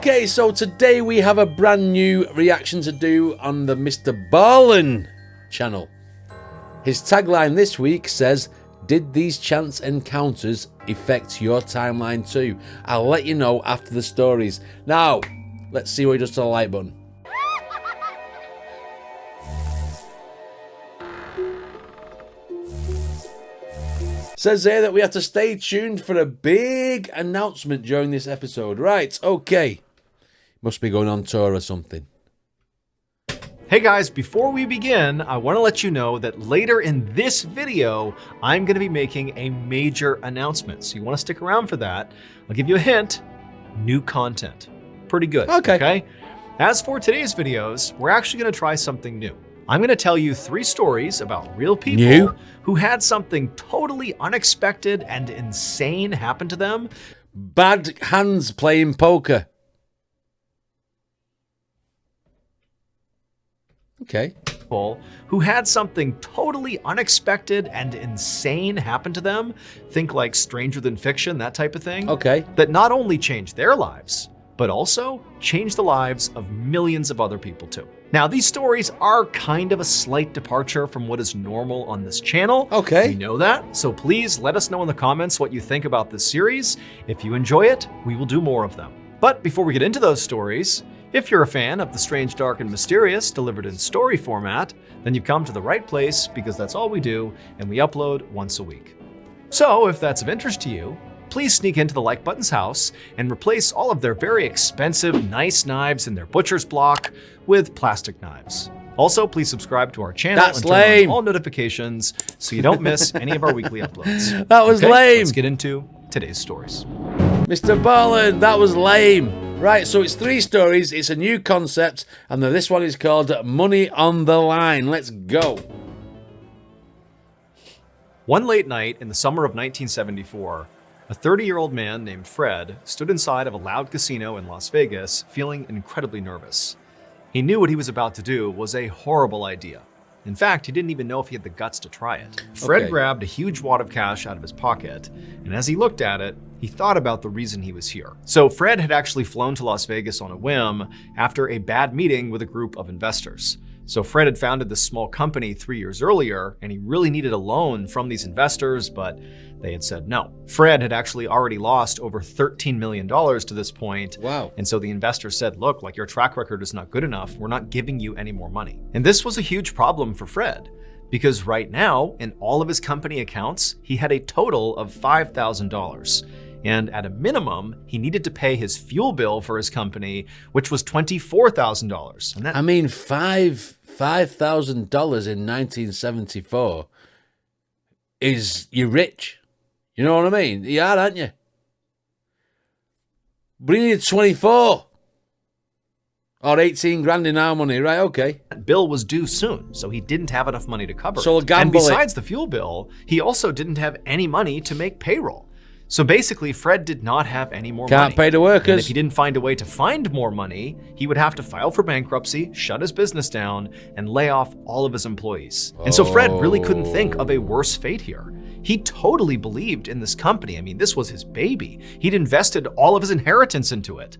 Okay, so today we have a brand new reaction to do on the Mr. Ballen channel. His tagline this week says, "Did these chance encounters affect your timeline too?" I'll let you know after the stories. Now, let's see what he does to the like button. Says here that we have to stay tuned for a big announcement during this episode. Right, okay. Must be going on tour or something. Hey guys, before we begin, I want to let you know that later in this video, I'm going to be making a major announcement. So you want to stick around for that. I'll give you a hint. New content. Pretty good. Okay. As for today's videos, we're actually going to try something new. I'm going to tell you 3 stories about real people who had something totally unexpected and insane happen to them. Bad hands playing poker. Okay. People who had something totally unexpected and insane happen to them. Think like Stranger Than Fiction, that type of thing. Okay. That not only changed their lives, but also changed the lives of millions of other people too. Now, these stories are kind of a slight departure from what is normal on this channel. Okay. We know that, so please let us know in the comments what you think about this series. If you enjoy it, we will do more of them. But before we get into those stories, if you're a fan of the strange, dark, and mysterious delivered in story format, then you've come to the right place because that's all we do, and we upload once a week. So if that's of interest to you, please sneak into the Like Button's house and replace all of their very expensive, nice knives in their butcher's block with plastic knives. Also, please subscribe to our channel and turn on all notifications so you don't miss any of our weekly uploads. That was lame. Let's get into today's stories. Mr. Ballen, that was lame. Right, so it's 3 stories, it's a new concept, and this one is called Money on the Line. Let's go. One late night in the summer of 1974, a 30-year-old man named Fred stood inside of a loud casino in Las Vegas, feeling incredibly nervous. He knew what he was about to do was a horrible idea. In fact, he didn't even know if he had the guts to try it. Fred grabbed a huge wad of cash out of his pocket, and as he looked at it, he thought about the reason he was here. So Fred had actually flown to Las Vegas on a whim after a bad meeting with a group of investors. So Fred had founded this small company 3 years earlier, and he really needed a loan from these investors, but they had said no. Fred had actually already lost over $13 million to this point. Wow. And so the investors said, look, like your track record is not good enough. We're not giving you any more money. And this was a huge problem for Fred, because right now, in all of his company accounts, he had a total of $5,000. And at a minimum, he needed to pay his fuel bill for his company, which was $24,000. And that, I mean, $5,000 in 1974 is, you're rich. You know what I mean? You are, aren't you? But he needed 24 or 18 grand in our money, right? Okay. That bill was due soon, so he didn't have enough money to cover So it. gamble And besides the fuel bill, he also didn't have any money to make payroll. So basically, Fred did not have any more money. Can't pay the workers. And if he didn't find a way to find more money, he would have to file for bankruptcy, shut his business down, and lay off all of his employees. And so Fred really couldn't think of a worse fate here. He totally believed in this company. I mean, this was his baby. He'd invested all of his inheritance into it.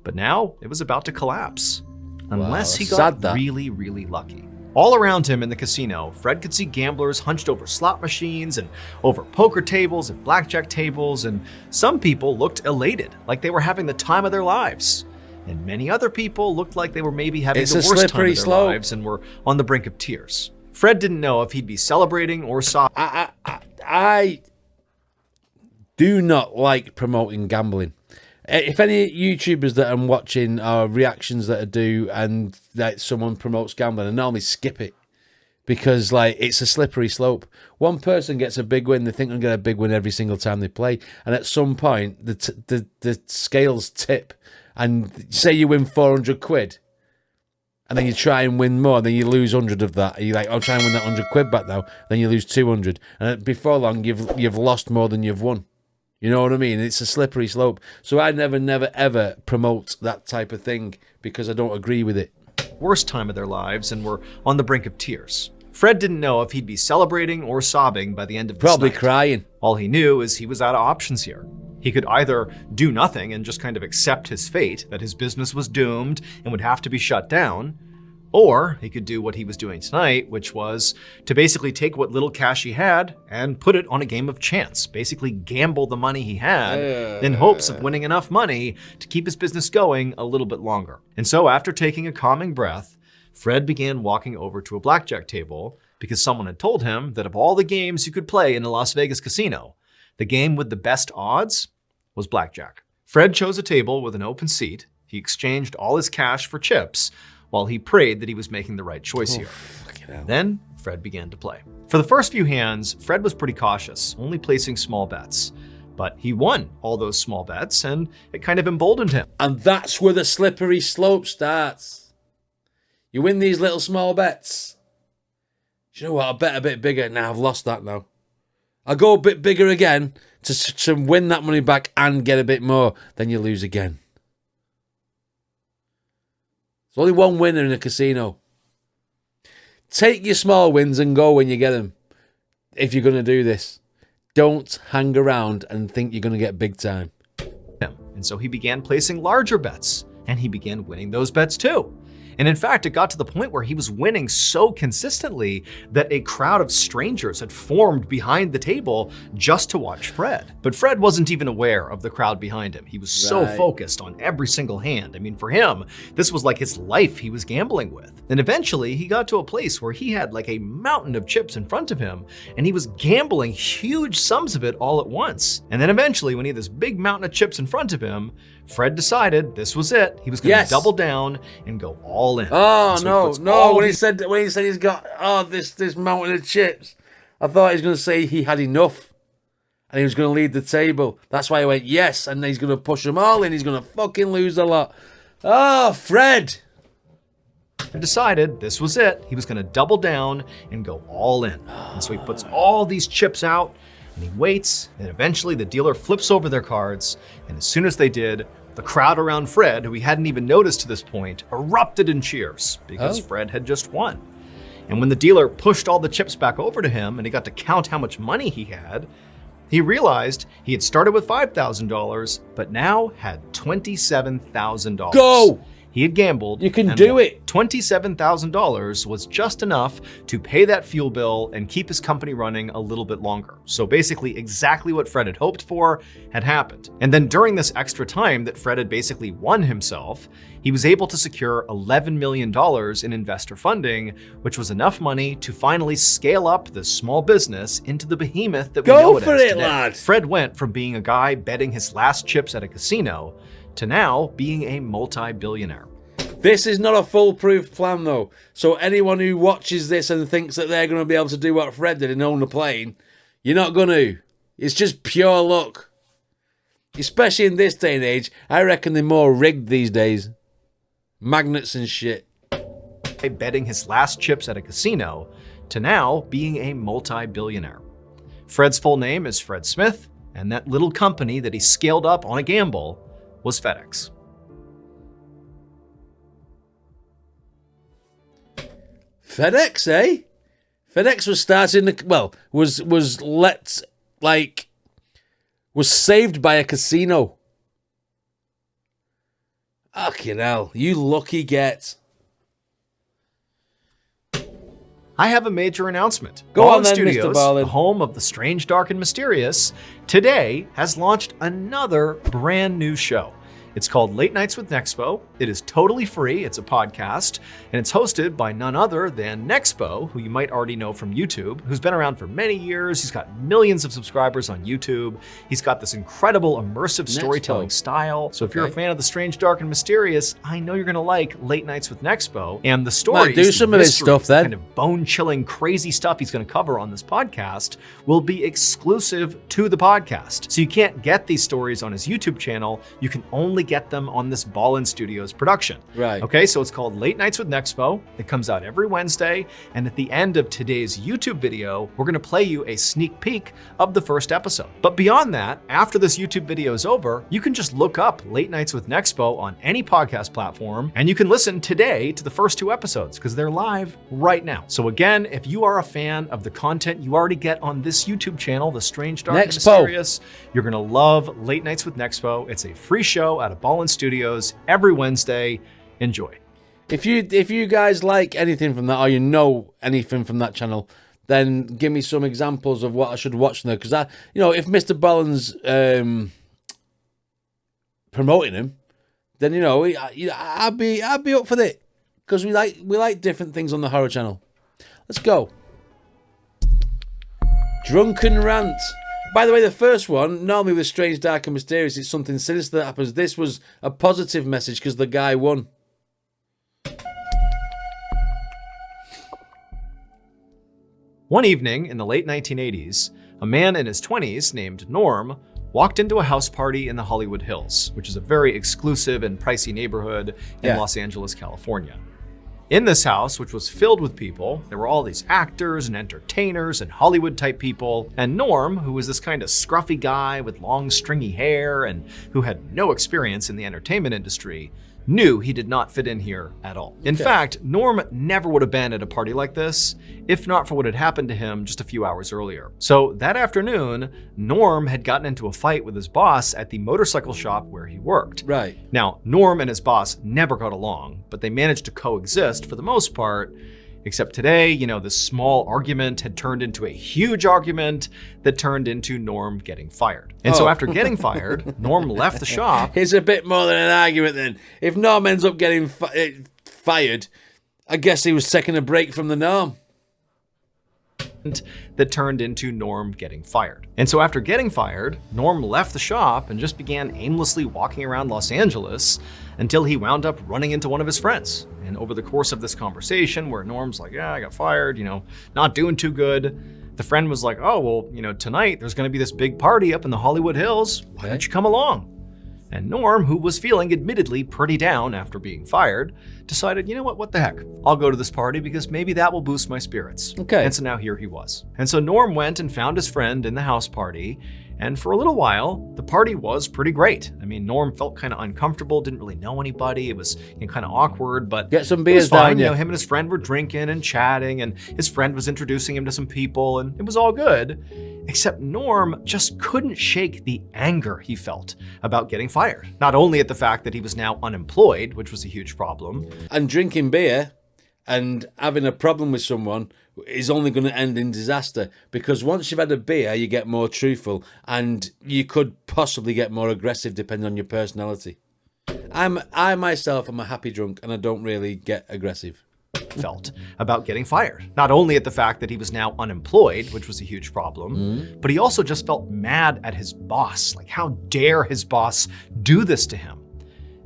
But now it was about to collapse. Unless he got really, really lucky. All around him in the casino, Fred could see gamblers hunched over slot machines and over poker tables and blackjack tables, and some people looked elated, like they were having the time of their lives. And many other people looked like they were maybe having the worst time of their lives and were on the brink of tears. Fred didn't know if he'd be celebrating or sobbing. I do not like promoting gambling. If any YouTubers that I'm watching or reactions that I do and that someone promotes gambling, I normally skip it because like it's a slippery slope. One person gets a big win, they think they're going to get a big win every single time they play, and at some point the scales tip, and say you win 400 quid, and then you try and win more, then you lose 100 of that. And you're like, I'll try and win that 100 quid back now. Then you lose 200, and before long you've lost more than you've won. You know what I mean? It's a slippery slope. So I never, ever promote that type of thing because I don't agree with it. Worst time of their lives and were on the brink of tears. Fred didn't know if he'd be celebrating or sobbing by the end of this Probably night. crying. All he knew is he was out of options here. He could either do nothing and just kind of accept his fate, that his business was doomed and would have to be shut down, or he could do what he was doing tonight, which was to basically take what little cash he had and put it on a game of chance, basically gamble the money he had in hopes of winning enough money to keep his business going a little bit longer. And so after taking a calming breath, Fred began walking over to a blackjack table because someone had told him that of all the games you could play in a Las Vegas casino, the game with the best odds was blackjack. Fred chose a table with an open seat. He exchanged all his cash for chips while he prayed that he was making the right choice here. Then Fred began to play. For the first few hands, Fred was pretty cautious, only placing small bets. But he won all those small bets, and it kind of emboldened him. And that's where the slippery slope starts. You win these little small bets. Do you know what? I'll bet a bit bigger. Now I've lost that now. I'll go a bit bigger again to win that money back and get a bit more. Then you lose again. There's only one winner in a casino. Take your small wins and go when you get them. If you're going to do this. Don't hang around and think you're going to get big time. And so he began placing larger bets, and he began winning those bets too. And in fact, it got to the point where he was winning so consistently that a crowd of strangers had formed behind the table just to watch Fred. But Fred wasn't even aware of the crowd behind him. He was so focused on every single hand. I mean, for him, this was like his life he was gambling with. And eventually, he got to a place where he had like a mountain of chips in front of him, and he was gambling huge sums of it all at once. And then eventually, when he had this big mountain of chips in front of him, Fred decided this was it. He was going to double down and go all in. Oh, no. When he said he's got this mountain of chips, I thought he was going to say he had enough and he was going to lead the table. That's why I went yes, and he's going to push them all in. He's going to fucking lose a lot. Oh, Fred. Decided this was it. He was going to double down and go all in. And so he puts all these chips out and he waits, and eventually the dealer flips over their cards, and as soon as they did, the crowd around Fred, who he hadn't even noticed to this point, erupted in cheers because Fred had just won. And when the dealer pushed all the chips back over to him and he got to count how much money he had, he realized he had started with $5,000, but now had $27,000. Go! He had gambled. You can do it. $27,000 was just enough to pay that fuel bill and keep his company running a little bit longer. So basically exactly what Fred had hoped for had happened. And then during this extra time that Fred had basically won himself, he was able to secure $11 million in investor funding, which was enough money to finally scale up this small business into the behemoth that we know it as today. Lad. Fred went from being a guy betting his last chips at a casino to now being a multi-billionaire. This is not a foolproof plan, though. So anyone who watches this and thinks that they're going to be able to do what Fred did and own a plane, you're not going to. It's just pure luck. Especially in this day and age, I reckon they're more rigged these days. Magnets and shit. Betting his last chips at a casino to now being a multi-billionaire. Fred's full name is Fred Smith, and that little company that he scaled up on a gamble was FedEx. FedEx, eh? FedEx was was saved by a casino. Fucking hell, you lucky get. I have a major announcement. Go on then, Studios, Mr. Ballin. The home of the strange, dark, and mysterious, today has launched another brand new show. It's called Late Nights with Nexpo. It is totally free. It's a podcast, and it's hosted by none other than Nexpo, who you might already know from YouTube, who's been around for many years. He's got millions of subscribers on YouTube. He's got this incredible immersive storytelling style. So if you're a fan of the strange, dark, and mysterious, I know you're going to like Late Nights with Nexpo. And the stories, do some of his stuff then. Kind of bone-chilling, crazy stuff he's going to cover on this podcast will be exclusive to the podcast. So you can't get these stories on his YouTube channel. You can only finally get them on this Ballin Studios production. Right. Okay, so it's called Late Nights with Nexpo. It comes out every Wednesday, and at the end of today's YouTube video, we're gonna play you a sneak peek of the first episode. But beyond that, after this YouTube video is over, you can just look up Late Nights with Nexpo on any podcast platform, and you can listen today to the first 2 episodes because they're live right now. So again, if you are a fan of the content you already get on this YouTube channel, The Strange, Dark, and Mysterious, you're gonna love Late Nights with Nexpo. It's a free show out of Ballin Studios every Wednesday. Enjoy. If you guys like anything from that, or you know anything from that channel, then give me some examples of what I should watch there. Because if Mr. Ballen's promoting him, then I'd be up for it. Because we like different things on the horror channel. Let's go. Drunken Rant. By the way, the first one, normally with Strange, Dark and Mysterious, it's something sinister that happens. This was a positive message because the guy won. One evening in the late 1980s, a man in his 20s named Norm walked into a house party in the Hollywood Hills, which is a very exclusive and pricey neighborhood in Los Angeles, California. In this house, which was filled with people, there were all these actors and entertainers and Hollywood-type people, and Norm, who was this kind of scruffy guy with long stringy hair and who had no experience in the entertainment industry, knew he did not fit in here at all. In fact, Norm never would have been at a party like this if not for what had happened to him just a few hours earlier. So that afternoon, Norm had gotten into a fight with his boss at the motorcycle shop where he worked. Right. Now, Norm and his boss never got along, but they managed to coexist for the most part. Except today, this small argument had turned into a huge argument that turned into Norm getting fired. And so after getting fired, Norm left the shop. It's a bit more than an argument then. If Norm ends up getting fired, I guess he was taking a break from the norm. That turned into Norm getting fired. And so after getting fired, Norm left the shop and just began aimlessly walking around Los Angeles until he wound up running into one of his friends. And over the course of this conversation where Norm's like, yeah, I got fired, not doing too good, the friend was like, oh, well, tonight there's gonna be this big party up in the Hollywood Hills. Why don't you come along? And Norm, who was feeling admittedly pretty down after being fired, decided, you know what the heck? I'll go to this party because maybe that will boost my spirits. Okay. And so now here he was. And so Norm went and found his friend in the house party, and for a little while, the party was pretty great. I mean, Norm felt kind of uncomfortable, didn't really know anybody. It was kind of awkward, but get some beers it was fine. down, Him and his friend were drinking and chatting, and his friend was introducing him to some people, and it was all good. Except Norm just couldn't shake the anger he felt about getting fired. Not only at the fact that he was now unemployed, which was a huge problem. And drinking beer and having a problem with someone is only going to end in disaster, because once you've had a beer, you get more truthful and you could possibly get more aggressive depending on your personality. I myself am a happy drunk and I don't really get aggressive. Felt about getting fired. Not only at the fact that he was now unemployed, which was a huge problem, but he also just felt mad at his boss. Like, how dare his boss do this to him?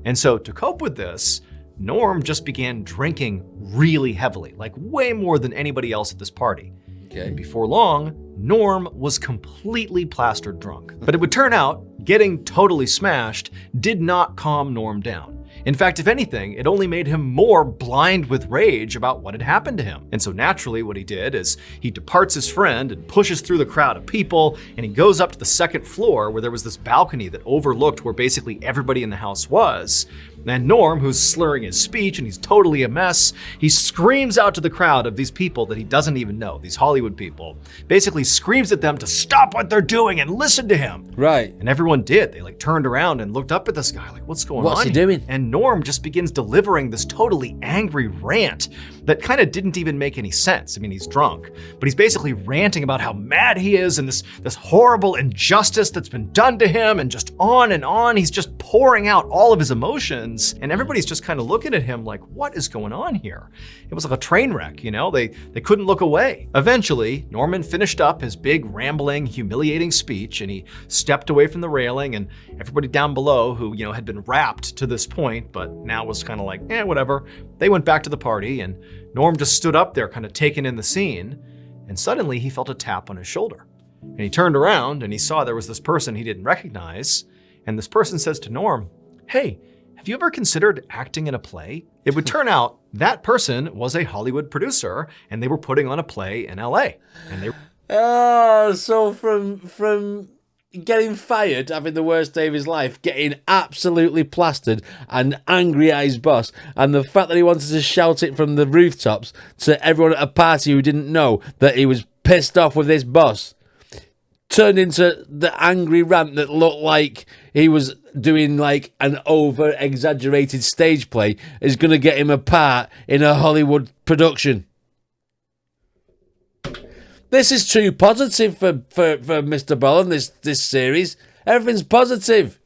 And so to cope with this, Norm just began drinking really heavily, like way more than anybody else at this party. Okay. And before long, Norm was completely plastered drunk. But it would turn out, getting totally smashed did not calm Norm down. In fact, if anything, it only made him more blind with rage about what had happened to him. And so naturally what he did is he departs his friend and pushes through the crowd of people, and he goes up to the second floor where there was this balcony that overlooked where basically everybody in the house was. And Norm, who's slurring his speech and he's totally a mess, he screams out to the crowd of these people that he doesn't even know, these Hollywood people, basically screams at them to stop what they're doing and listen to him. Right. And everyone did. They turned around and looked up at this guy like, what's going on? What's he doing? And Norm just begins delivering this totally angry rant that kind of didn't even make any sense. I mean, he's drunk, but he's basically ranting about how mad he is and this horrible injustice that's been done to him, and just on and on. He's just pouring out all of his emotions, and everybody's just kind of looking at him like, what is going on here? It was like a train wreck, They couldn't look away. Eventually, Norman finished up his big, rambling, humiliating speech, and he stepped away from the railing, and everybody down below who, had been wrapped to this point, but now was kind of like, whatever. They went back to the party, and Norm just stood up there kind of taking in the scene, and suddenly he felt a tap on his shoulder. And he turned around and he saw there was this person he didn't recognize, and this person says to Norm, hey, have you ever considered acting in a play? It would turn out that person was a Hollywood producer, and they were putting on a play in LA. And they Oh, so from getting fired, having the worst day of his life, getting absolutely plastered and angry at his boss, and the fact that he wanted to shout it from the rooftops to everyone at a party who didn't know that he was pissed off with this boss, turned into the angry rant that looked like he was doing like an over-exaggerated stage play, is going to get him a part in a Hollywood production. This is too positive for Mr. Ballen, this series. Everything's positive.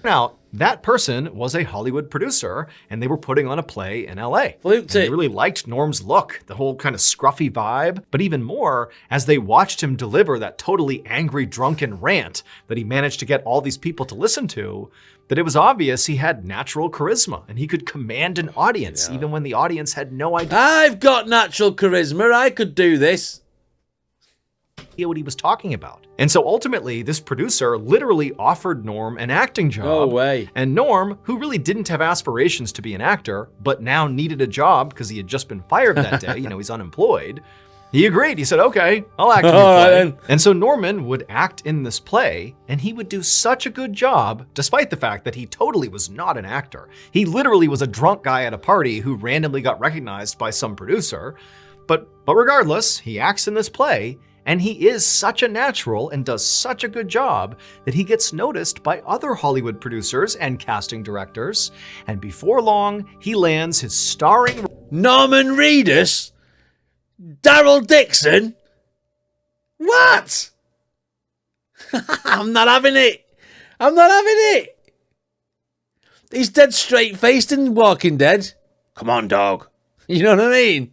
Now, that person was a Hollywood producer, and they were putting on a play in LA. Fluked They it. really liked Norm's look, the whole kind of scruffy vibe, but even more, as they watched him deliver that totally angry, drunken rant that he managed to get all these people to listen to, that it was obvious he had natural charisma, and he could command an audience, even when the audience had no idea I've got natural charisma. I could do this. what he was talking about. And so ultimately, this producer literally offered Norm an acting job. No way. And Norm, who really didn't have aspirations to be an actor, but now needed a job because he had just been fired that day, he's unemployed, he agreed. He said, okay, I'll act in your All right, play. then. And so Norman would act in this play, and he would do such a good job, despite the fact that he totally was not an actor. He literally was a drunk guy at a party who randomly got recognized by some producer. But regardless, he acts in this play, and he is such a natural and does such a good job that he gets noticed by other Hollywood producers and casting directors. And before long, he lands his starring Norman Reedus? Daryl Dixon? What? I'm not having it. I'm not having it. He's dead straight-faced in Walking Dead. Come on, dog. You know what I mean?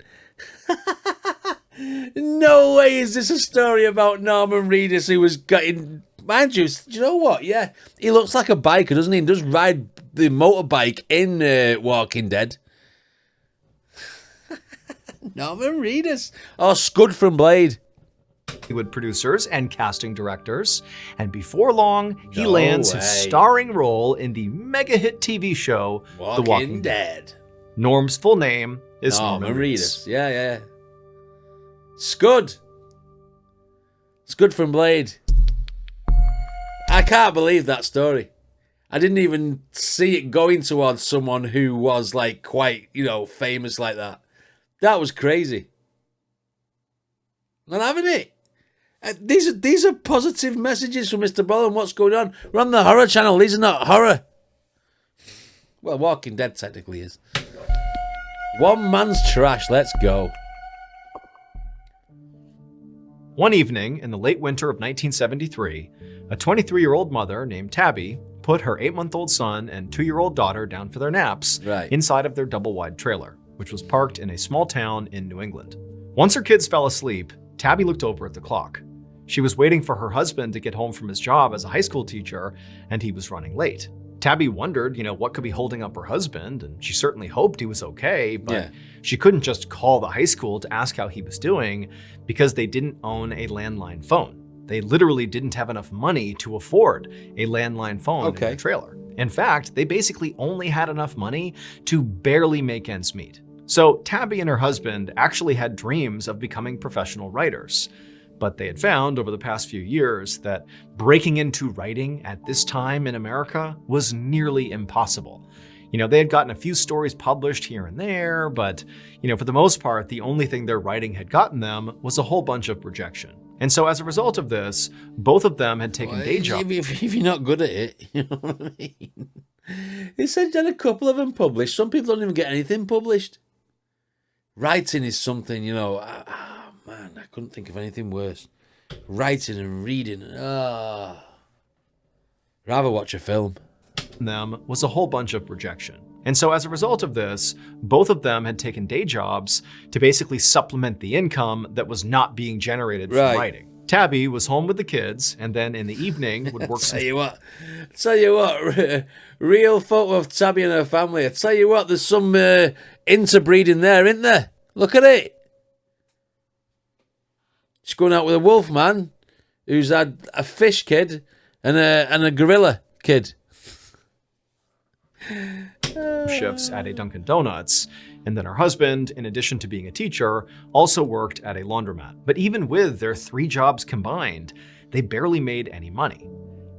No way is this a story about Norman Reedus who was getting... Mind you, do you know what? Yeah, he looks like a biker, doesn't he? He does ride the motorbike in Walking Dead. Norman Reedus. Oh, Scud from Blade. Hollywood producers and casting directors. And before long, he No lands his way. starring role in the mega hit TV show, The Walking Dead. Dead. Norm's full name is Norman Norman Reedus. Yeah. Scud. Scud from Blade. I can't believe that story. I didn't even see it going towards someone who was like quite, famous like that. That was crazy. Not having it. These are positive messages from Mr. Ballen. What's going on? We're on the horror channel. These are not horror. Well, Walking Dead technically is. One man's trash. Let's go. One evening in the late winter of 1973, a 23-year-old mother named Tabby put her 8-month-old son and 2-year-old daughter down for their naps inside of their double-wide trailer, which was parked in a small town in New England. Once her kids fell asleep, Tabby looked over at the clock. She was waiting for her husband to get home from his job as a high school teacher, and he was running late. Tabby wondered, what could be holding up her husband, and she certainly hoped he was okay, but she couldn't just call the high school to ask how he was doing because they didn't own a landline phone. They literally didn't have enough money to afford a landline phone in their trailer. In fact, they basically only had enough money to barely make ends meet. So Tabby and her husband actually had dreams of becoming professional writers. But they had found over the past few years that breaking into writing at this time in America was nearly impossible. They had gotten a few stories published here and there, but, for the most part, the only thing their writing had gotten them was a whole bunch of rejection. And so as a result of this, both of them had taken day jobs. If you're not good at it, you know what I mean? He said he had a couple of them published. Some people don't even get anything published. Writing is something, man, I couldn't think of anything worse. Writing and reading. Rather watch a film. Them was a whole bunch of rejection. And so as a result of this, both of them had taken day jobs to basically supplement the income that was not being generated from writing. Tabby was home with the kids, and then in the evening would work. Tell you what, real photo of Tabby and her family. I tell you what, there's some interbreeding there, isn't there? Look at it. She's going out with a wolf man who's had a fish kid and a gorilla kid. shifts at a Dunkin' Donuts. And then her husband, in addition to being a teacher, also worked at a laundromat. But even with their 3 jobs combined, they barely made any money.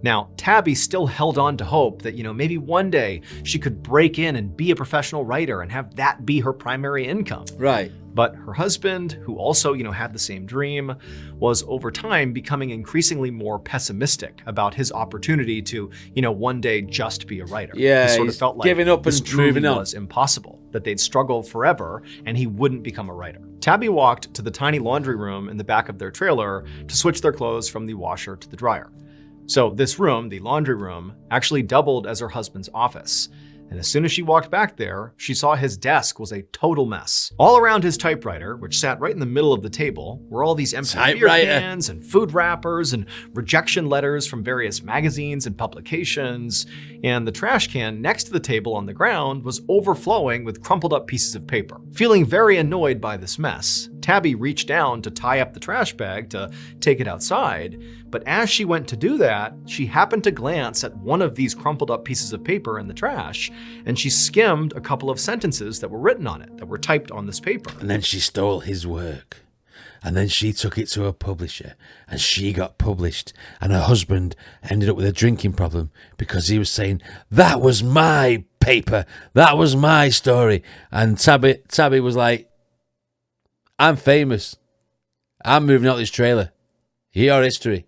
Now, Tabby still held on to hope that, maybe one day she could break in and be a professional writer and have that be her primary income. Right. But her husband, who also, had the same dream, was over time becoming increasingly more pessimistic about his opportunity to, one day just be a writer. Yeah, he sort of felt like giving up this and truly moving on. was impossible, that they'd struggle forever and he wouldn't become a writer. Tabby walked to the tiny laundry room in the back of their trailer to switch their clothes from the washer to the dryer. So this room, the laundry room, actually doubled as her husband's office. And as soon as she walked back there, she saw his desk was a total mess. All around his typewriter, which sat right in the middle of the table, were all these empty beer cans and food wrappers and rejection letters from various magazines and publications. And the trash can next to the table on the ground was overflowing with crumpled up pieces of paper. Feeling very annoyed by this mess, Tabby reached down to tie up the trash bag to take it outside. But as she went to do that, she happened to glance at one of these crumpled up pieces of paper in the trash, and she skimmed a couple of sentences that were written on it, that were typed on this paper. And then she stole his work. And then she took it to a publisher, and she got published. And her husband ended up with a drinking problem because he was saying, that was my paper. That was my story. And Tabby was like, I'm famous. I'm moving out this trailer. Your history.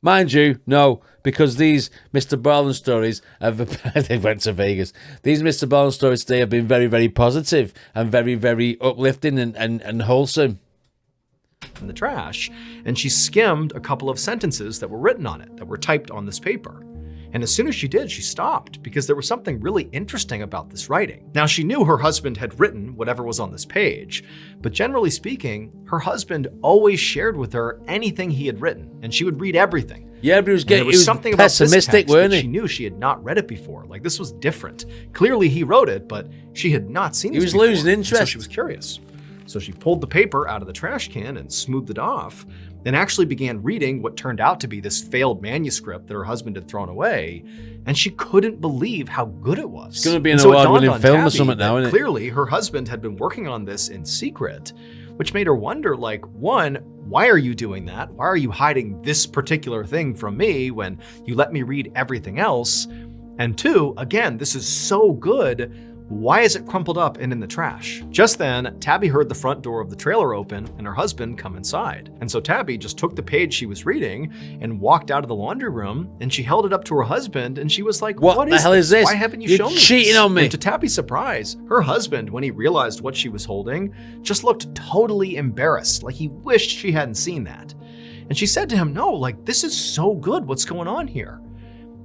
Mind you, no, because these Mr. Ballen stories have... they went to Vegas. These Mr. Ballen stories today have been very, very positive and very, very uplifting and wholesome. In the trash, and she skimmed a couple of sentences that were written on it, that were typed on this paper. And as soon as she did, she stopped because there was something really interesting about this writing. Now, she knew her husband had written whatever was on this page, but generally speaking, her husband always shared with her anything he had written, and she would read everything. Yeah, but he was something pessimistic, about this text weren't that he? she knew she had not read it before. Like, this was different. Clearly, he wrote it, but she had not seen it before. He was losing interest. So she was curious. So she pulled the paper out of the trash can and smoothed it off, and actually began reading what turned out to be this failed manuscript that her husband had thrown away, and she couldn't believe how good it was. It's going to be an award-winning film or something now, isn't it? Clearly, her husband had been working on this in secret, which made her wonder, like, one, why are you doing that? Why are you hiding this particular thing from me when you let me read everything else? And two, again, this is so good. Why is it crumpled up and in the trash? Just then, Tabby heard the front door of the trailer open and her husband come inside. And so Tabby just took the page she was reading and walked out of the laundry room, and she held it up to her husband and she was like, what the hell is this? Why haven't you You're shown me cheating this? on me. And to Tabby's surprise, her husband, when he realized what she was holding, just looked totally embarrassed, like he wished she hadn't seen that. And she said to him, no, like, this is so good. What's going on here?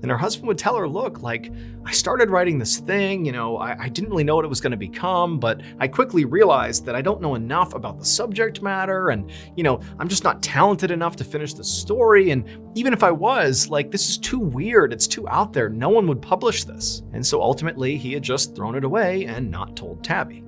And her husband would tell her, look, like, I started writing this thing, I didn't really know what it was going to become, but I quickly realized that I don't know enough about the subject matter, and, I'm just not talented enough to finish the story, and even if I was, like, this is too weird, it's too out there, no one would publish this. And so ultimately, he had just thrown it away and not told Tabby.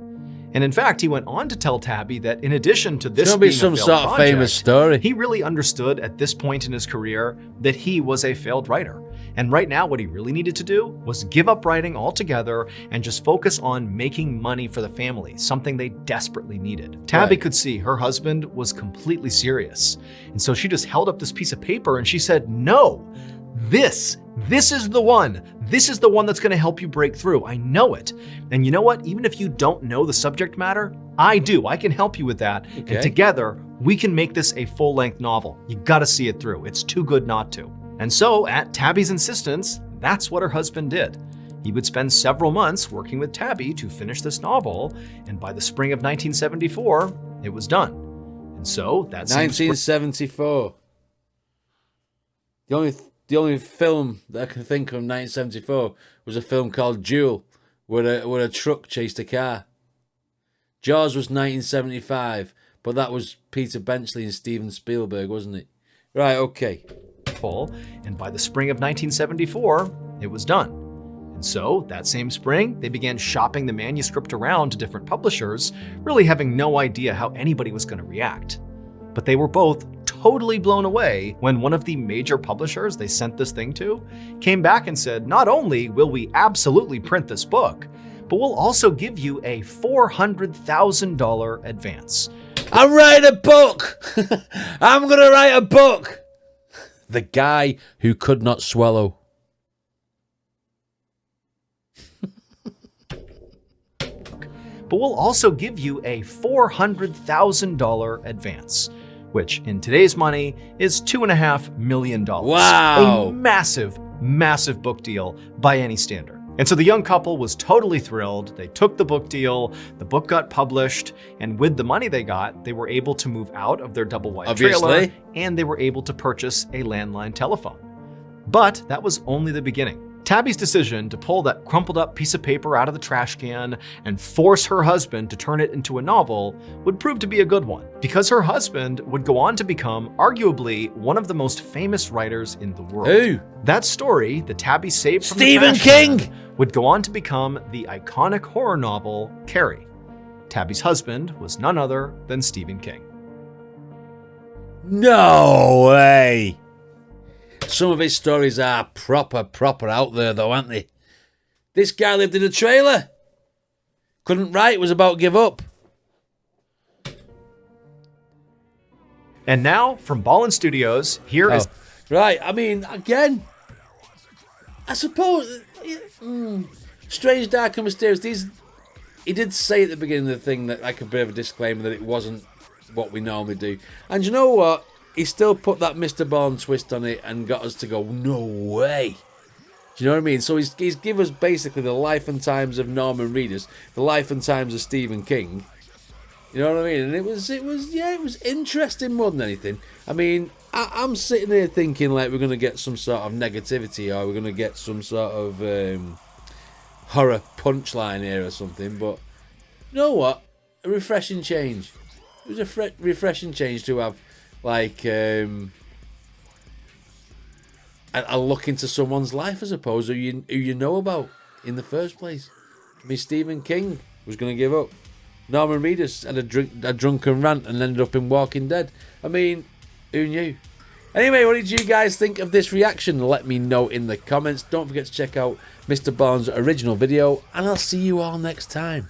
And in fact, he went on to tell Tabby that in addition to this being some a failed sort of project, famous story, he really understood at this point in his career that he was a failed writer. And right now, what he really needed to do was give up writing altogether and just focus on making money for the family, something they desperately needed. Tabby could see her husband was completely serious. And so she just held up this piece of paper and she said, no, this is the one. This is the one that's going to help you break through. I know it. And you know what? Even if you don't know the subject matter, I do. I can help you with that. Okay. And together, we can make this a full-length novel. You got to see it through. It's too good not to. And so, at Tabby's insistence, that's what her husband did. He would spend several months working with Tabby to finish this novel, and by the spring of 1974, it was done. And so, that's 1974. The only film that I can think of in 1974 was a film called Duel, where a truck chased a car. Jaws was 1975, but that was Peter Benchley and Steven Spielberg, wasn't it? Right, okay. And by the spring of 1974, it was done. And so, that same spring, they began shopping the manuscript around to different publishers, really having no idea how anybody was going to react. But they were both totally blown away when one of the major publishers they sent this thing to came back and said, not only will we absolutely print this book, but we'll also give you a $400,000 advance. I'm writing a book. I'm going to write a book. The guy who could not swallow. But we'll also give you a $400,000 advance, which in today's money is $2.5 million. Wow. A massive, massive book deal by any standard. And so the young couple was totally thrilled. They took the book deal, the book got published, and with the money they got, they were able to move out of their double wide trailer, and they were able to purchase a landline telephone. But that was only the beginning. Tabby's decision to pull that crumpled up piece of paper out of the trash can and force her husband to turn it into a novel would prove to be a good one, because her husband would go on to become arguably one of the most famous writers in the world. Who? That story that Tabby saved from Stephen the trash King! can would go on to become the iconic horror novel Carrie. Tabby's husband was none other than Stephen King. No way. Some of his stories are proper out there, though, aren't they? This guy lived in a trailer. Couldn't write, was about to give up. And now, from Ballin Studios, here is... Right, I mean, again, I suppose... Strange, Dark and Mysterious. He did say at the beginning of the thing that, like a bit of a disclaimer, that it wasn't what we normally do. And you know what? He still put that Mr. Bourne twist on it and got us to go, no way. Do you know what I mean? So he's given us basically the life and times of Norman Reedus, the life and times of Stephen King. You know what I mean? And it was interesting more than anything. I mean, I'm sitting here thinking like we're going to get some sort of negativity or we're going to get some sort of horror punchline here or something. But you know what? A refreshing change. It was a refreshing change to have like a look into someone's life, I suppose, who you know about in the first place. I mean, Stephen King was going to give up. Norman Reedus had a drunken rant and ended up in Walking Dead. I mean, who knew? Anyway, what did you guys think of this reaction? Let me know in the comments. Don't forget to check out Mr. Bourne's original video, and I'll see you all next time.